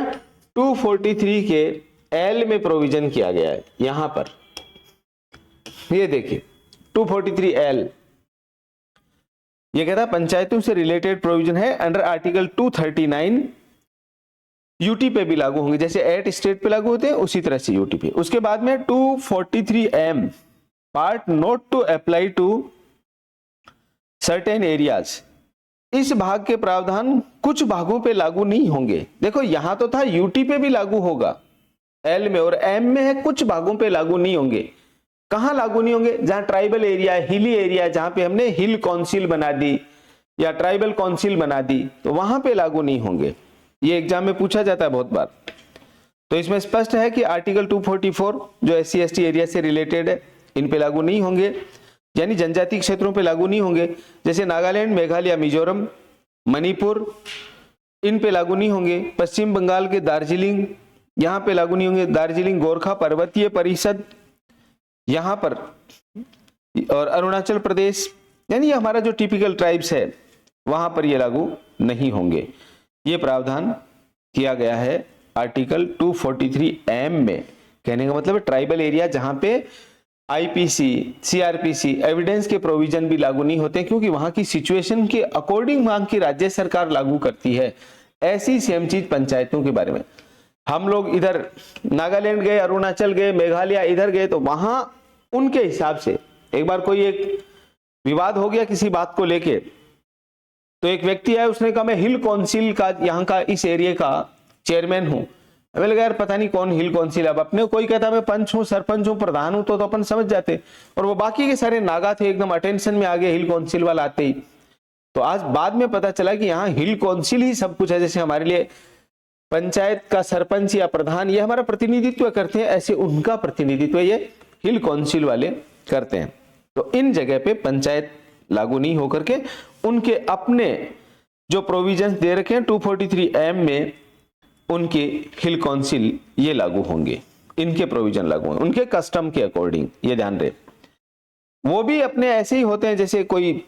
243 के एल में प्रोविजन किया गया है। यहां पर ये देखिए 243L, ये कहता है पंचायतों से रिलेटेड प्रोविजन है अंडर आर्टिकल 239 यूटी पे भी लागू होंगे, जैसे एट स्टेट पे लागू होते हैं उसी तरह से यूटी पे। उसके बाद में 243M part not to apply to certain areas, इस भाग के प्रावधान कुछ भागों पे लागू नहीं होंगे। देखो यहां तो था यूटी पे भी लागू होगा एल में, और एम में है कुछ भागों पे लागू नहीं होंगे। कहां लागू नहीं होंगे? जहां ट्राइबल एरिया, हिली एरिया, जहां पे हमने हिल काउंसिल बना दी या ट्राइबल काउंसिल बना दी, तो वहां पे लागू नहीं होंगे। ये एग्जाम में पूछा जाता है बहुत बार। तो इसमें स्पष्ट है कि आर्टिकल 244 जो SC/ST एरिया से रिलेटेड है, इन पे लागू नहीं होंगे, यानी जनजातीय क्षेत्रों पे लागू नहीं होंगे। जैसे नागालैंड, मेघालय, मिजोरम, मणिपुर, इन पे लागू नहीं होंगे। पश्चिम बंगाल के दार्जिलिंग, यहां पे लागू नहीं होंगे। दार्जिलिंग गोरखा पर्वतीय परिषद यहां पर, और अरुणाचल प्रदेश, यानी हमारा जो टिपिकल ट्राइब्स है वहां पर ये लागू नहीं होंगे। ये प्रावधान किया गया है आर्टिकल 243M में। कहने का मतलब है ट्राइबल एरिया जहां पे IPC, CRPC एविडेंस के प्रोविजन भी लागू नहीं होते, क्योंकि वहां की सिचुएशन के अकॉर्डिंग वहां की राज्य सरकार लागू करती है। ऐसी सेम चीज पंचायतों के बारे में। हम लोग इधर नागालैंड गए, अरुणाचल गए, मेघालय इधर गए, तो वहां उनके हिसाब से एक बार कोई एक विवाद हो गया किसी बात को लेके, तो एक व्यक्ति आया, उसने कहा मैं हिल काउंसिल का यहाँ का इस एरिया का चेयरमैन हूं। मैंने लगा यार पता नहीं कौन हिल काउंसिल। अब अपने कोई कहता मैं पंच हूं, सरपंच हूं, प्रधान हूं, तो अपन समझ जाते। और वो बाकी के सारे नागा थे, एकदम अटेंशन में आ गए हिल काउंसिल वाला आते ही। तो आज बाद में पता चला कि यहाँ हिल काउंसिल ही सब कुछ है। जैसे हमारे लिए पंचायत का सरपंच या प्रधान ये हमारा प्रतिनिधित्व करते हैं, ऐसे उनका प्रतिनिधित्व ये हिल काउंसिल वाले करते हैं। तो इन जगह पे पंचायत लागू नहीं होकर के उनके अपने जो प्रोविजंस दे रखे हैं 243M में, उनके हिल काउंसिल ये लागू होंगे, इनके प्रोविजन लागू होंगे उनके कस्टम के अकॉर्डिंग। ये ध्यान रहे, वो भी अपने ऐसे ही होते हैं जैसे कोई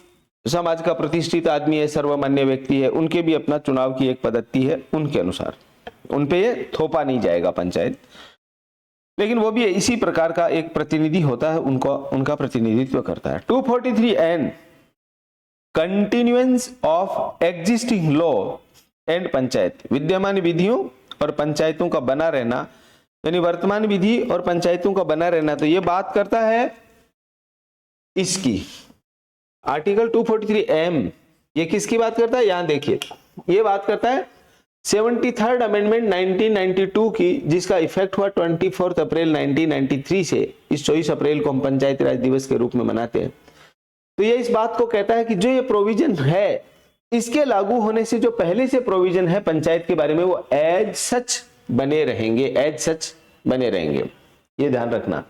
समाज का प्रतिष्ठित आदमी है, सर्वमान्य व्यक्ति है, उनके भी अपना चुनाव की एक पद्धति है, उनके अनुसार उनपे ये थोपा नहीं जाएगा पंचायत। लेकिन वो भी इसी प्रकार का एक प्रतिनिधि होता है, उनका प्रतिनिधित्व करता है। 243N continuance of existing law and panchayat, विद्यमान विधियों और पंचायतों का बना रहना, यानी वर्तमान विधि और पंचायतों का बना रहना। तो ये बात करता है इसकी आर्टिकल 243M, ये किसकी बात करता है? यहां देखिए, ये बात करता है 73rd अमेंडमेंट 1992 की, जिसका इफेक्ट हुआ 24 अप्रैल 1993 से। इस 24 अप्रैल को हम पंचायती राज दिवस के रूप में मनाते हैं। तो ये इस बात को कहता है कि जो ये प्रोविजन है, इसके लागू होने से जो पहले से प्रोविजन है पंचायत के बारे में, वो एज सच बने रहेंगे, एज सच बने रहेंगे। ये ध्यान रखना।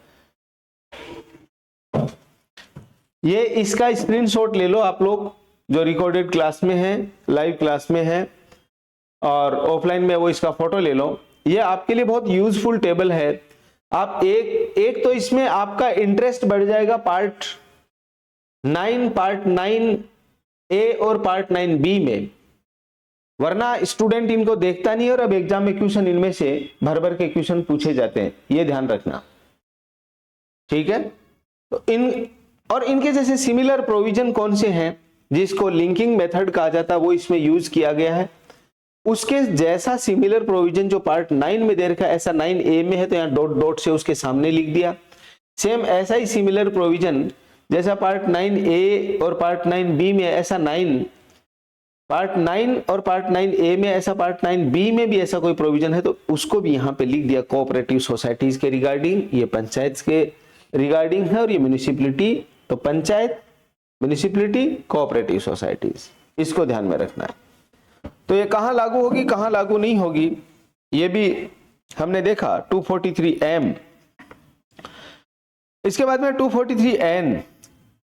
ये इसका स्क्रीनशॉट ले लो आप लोग जो रिकॉर्डेड क्लास में है, लाइव क्लास में है, और ऑफलाइन में वो इसका फोटो ले लो। ये आपके लिए बहुत यूजफुल टेबल है। आप एक तो इसमें आपका इंटरेस्ट बढ़ जाएगा पार्ट 9A और पार्ट 9B में। वरना स्टूडेंट इनको देखता नहीं और अब एग्जाम में क्वेश्चन इनमें से भर भर के क्वेश्चन पूछे जाते हैं, ये ध्यान रखना, ठीक है। तो इनके जैसे सिमिलर प्रोविजन कौन से हैं जिसको लिंकिंग मेथड कहा जाता है, वो इसमें यूज किया गया है। उसके जैसा सिमिलर प्रोविजन जो पार्ट 9 में दे रखा है, ऐसा 9A में है तो यहाँ डॉट डॉट से उसके सामने लिख दिया। सेम ऐसा ही सिमिलर प्रोविजन जैसा पार्ट 9A और पार्ट 9B में, ऐसा पार्ट 9 और पार्ट 9A में, ऐसा पार्ट 9B में भी ऐसा कोई प्रोविजन है तो उसको भी यहाँ पे लिख दिया। कोऑपरेटिव सोसाइटीज के रिगार्डिंग, ये पंचायत के रिगार्डिंग है, और ये म्यूनिसिपलिटी, तो पंचायत, म्यूनिसिपलिटी, कोऑपरेटिव सोसाइटीज, इसको ध्यान में रखना है। तो ये कहां लागू होगी, कहां लागू नहीं होगी, ये भी हमने देखा 243M। इसके बाद में 243N,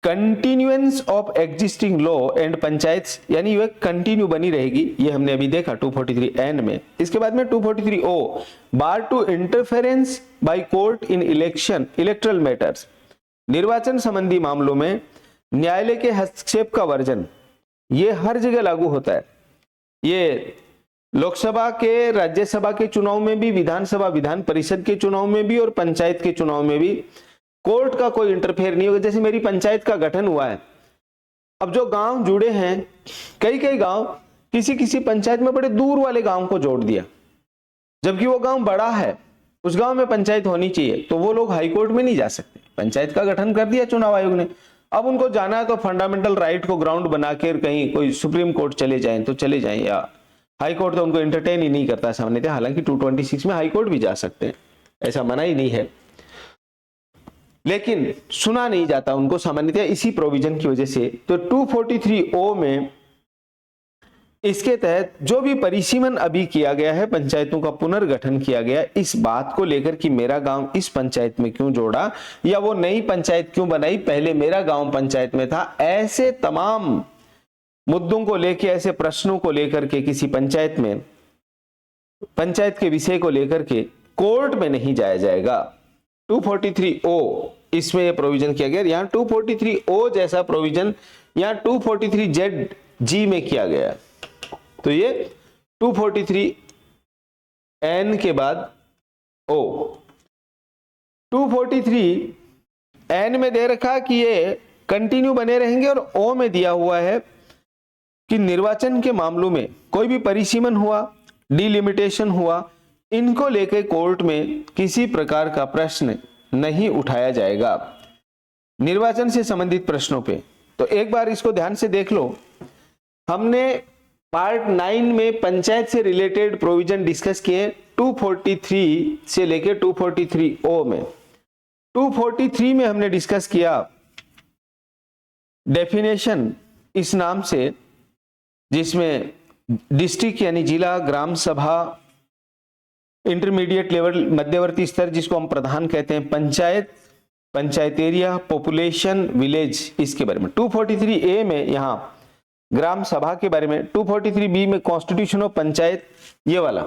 continuance of existing law and panchayat, यानी ये कंटिन्यू बनी रहेगी, ये हमने अभी देखा 243N में। इसके बाद में 243O, bar to interference by court in electoral matters, निर्वाचन संबंधी मामलों में न्यायालय के हस्तक्षेप का वर्जन, ये हर जगह लागू होता है। ये लोकसभा के, राज्यसभा के चुनाव में भी, विधानसभा, विधान परिषद के चुनाव में भी और पंचायत के चुनाव में भी कोर्ट का कोई इंटरफेयर नहीं होगा। जैसे मेरी पंचायत का गठन हुआ है, अब जो गांव जुड़े हैं, कई गांव किसी किसी पंचायत में बड़े दूर वाले गांव को जोड़ दिया, जबकि वो गांव बड़ा है, उस गांव में पंचायत होनी चाहिए, तो वो लोग हाई कोर्ट में नहीं जा सकते। पंचायत का गठन कर दिया चुनाव आयोग ने, अब उनको जाना है तो फंडामेंटल राइट को ग्राउंड बनाकर कहीं कोई सुप्रीम कोर्ट चले जाएं तो चले जाएं, या हाई कोर्ट तो उनको एंटरटेन ही नहीं करता सामने। हालांकि 226 में हाई कोर्ट भी जा सकते हैं, ऐसा मना ही नहीं है, लेकिन सुना नहीं जाता उनको सामान्यतः इसी प्रोविजन की वजह से। तो 243O में इसके तहत जो भी परिसीमन अभी किया गया है, पंचायतों का पुनर्गठन किया गया, इस बात को लेकर कि मेरा गांव इस पंचायत में क्यों जोड़ा या वो नई पंचायत क्यों बनाई, पहले मेरा गांव पंचायत में था, ऐसे तमाम मुद्दों को लेकर, ऐसे प्रश्नों को लेकर के किसी पंचायत में, पंचायत के विषय को लेकर के कोर्ट में नहीं जाया जाएगा। 243O इसमें यह प्रोविजन किया गया। यहाँ 243O जैसा प्रोविजन यहाँ 243ZG में किया गया। तो ये 243N के बाद O, 243N में दे रखा कि ये कंटिन्यू बने रहेंगे, और O में दिया हुआ है कि निर्वाचन के मामलों में कोई भी परिसीमन हुआ, डिलिमिटेशन हुआ, इनको लेकर कोर्ट में किसी प्रकार का प्रश्न नहीं उठाया जाएगा निर्वाचन से संबंधित प्रश्नों पे। तो एक बार इसको ध्यान से देख लो, हमने पार्ट 9 में पंचायत से रिलेटेड प्रोविजन डिस्कस किए 243 से लेकर 243O में। 243 में हमने डिस्कस किया डेफिनेशन इस नाम से, जिसमें डिस्ट्रिक्ट यानी जिला, ग्राम सभा, इंटरमीडिएट लेवल, मध्यवर्ती स्तर जिसको हम प्रधान कहते हैं, panchayat, panchayat area, population, village, इसके बारे में। 243A में यहाँ ग्राम सभा के बारे में, 243B में कॉन्स्टिट्यूशन ऑफ पंचायत, ये वाला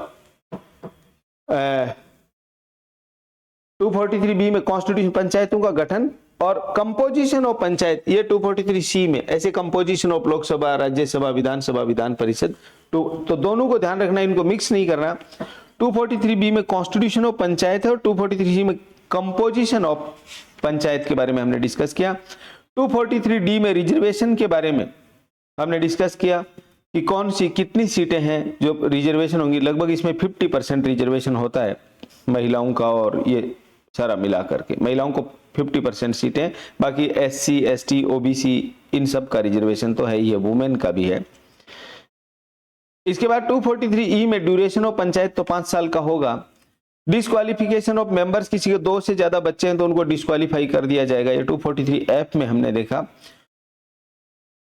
243B में कॉन्स्टिट्यूशन, पंचायतों का गठन और कंपोजिशन ऑफ पंचायत, ये 243C में ऐसे कंपोजिशन ऑफ लोकसभा, राज्यसभा, विधानसभा, विधान परिषद, तो दोनों को ध्यान रखना, इनको मिक्स नहीं करना। 243B में कॉन्स्टिट्यूशन ऑफ पंचायत है और 243C में कंपोजिशन ऑफ पंचायत के बारे में हमने डिस्कस किया। 243D में रिजर्वेशन के बारे में हमने डिस्कस किया कि कौन सी कितनी सीटें हैं जो रिजर्वेशन होंगी। लगभग इसमें 50% रिजर्वेशन होता है महिलाओं का, और ये सारा मिला करके महिलाओं को 50% सीटें, बाकी SC, ST, OBC इन सब का रिजर्वेशन तो है ही है, वुमेन का भी है। इसके बाद 243E में ड्यूरेशन ऑफ पंचायत तो 5 साल का होगा। डिस्क्वालिफिकेशन ऑफ मेंबर्स, किसी के 2 से ज्यादा बच्चे हैं तो उनको डिस्क्वालीफाई कर दिया जाएगा, ये 243F में हमने देखा।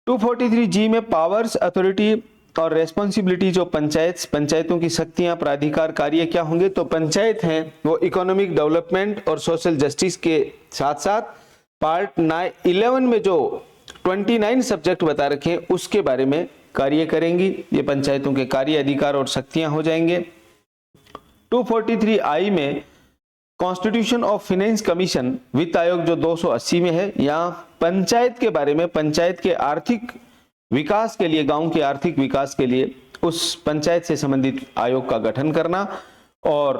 243G में पावर्स, अथॉरिटी और रेस्पॉन्सिबिलिटीज ऑफ पंचायतों की शक्तियां, प्राधिकार, कार्य क्या होंगे। तो पंचायत हैं वो इकोनॉमिक डेवलपमेंट और सोशल जस्टिस के साथ साथ पार्ट 11 में जो 29 सब्जेक्ट बता रखे हैं उसके बारे में कार्य करेंगी। ये पंचायतों के कार्य, अधिकार और शक्तियां हो जाएंगे। 243I में कॉन्स्टिट्यूशन ऑफ फाइनेंस कमीशन, वित्त आयोग जो 280 में है, यहाँ पंचायत के बारे में, पंचायत के आर्थिक विकास के लिए, गांव के आर्थिक विकास के लिए उस पंचायत से संबंधित आयोग का गठन करना। और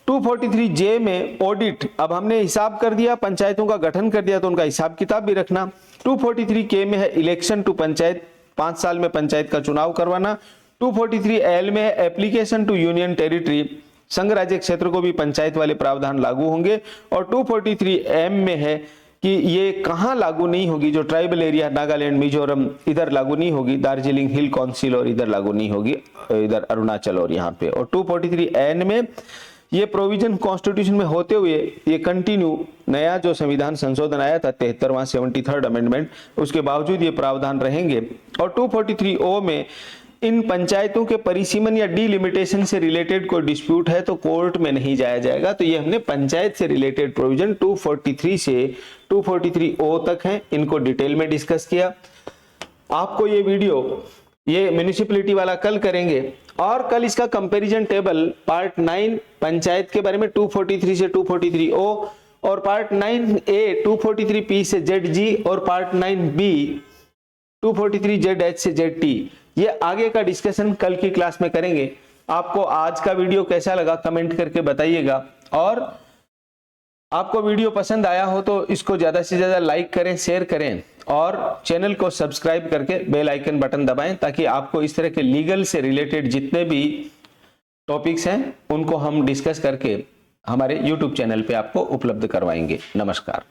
243 जे में ऑडिट, अब हमने हिसाब कर दिया, पंचायतों का गठन कर दिया तो उनका हिसाब किताब भी रखना। 243 के में है इलेक्शन टू पंचायत, 5 साल में पंचायत का चुनाव करवाना। 243 एल में है एप्लीकेशन टू यूनियन टेरिटरी, संघ राज्य क्षेत्र को भी पंचायत वाले प्रावधान लागू होंगे। और 243 एम में है कि ये कहां लागू नहीं होगी, जो ट्राइबल एरिया नागालैंड, मिजोरम, इधर लागू नहीं होगी, दार्जिलिंग हिल काउंसिल और इधर लागू नहीं होगी, इधर अरुणाचल और यहाँ पे। और 243 एन में ये प्रोविजन कॉन्स्टिट्यूशन में होते हुए ये कंटिन्यू, नया जो संविधान संशोधन आया था 73वां 73rd अमेंडमेंट, उसके बावजूद ये प्रावधान रहेंगे। और 243 ओ में इन पंचायतों के परिसीमन या डिलिमिटेशन से रिलेटेड कोई डिस्प्यूट है तो कोर्ट में नहीं जाया जाएगा। तो ये हमने पंचायत से रिलेटेड प्रोविजन 243 से 243 ओ तक हैं, इनको डिटेल में डिस्कस किया। आपको ये वीडियो, ये म्युनिसिपैलिटी वाला कल करेंगे, और कल इसका कंपैरिजन टेबल पार्ट 9 पंचायत के बारे में 243 से 243 ओ, और पार्ट 9A 243 पी से ZG, और पार्ट 9B 243 ZH से ZT, ये आगे का डिस्कशन कल की क्लास में करेंगे। आपको आज का वीडियो कैसा लगा कमेंट करके बताइएगा, और आपको वीडियो पसंद आया हो तो इसको ज्यादा से ज्यादा लाइक करें, शेयर करें, और चैनल को सब्सक्राइब करके बेल आइकन बटन दबाएं, ताकि आपको इस तरह के लीगल से रिलेटेड जितने भी टॉपिक्स हैं उनको हम डिस्कस करके हमारे YouTube चैनल पे आपको उपलब्ध करवाएंगे। नमस्कार।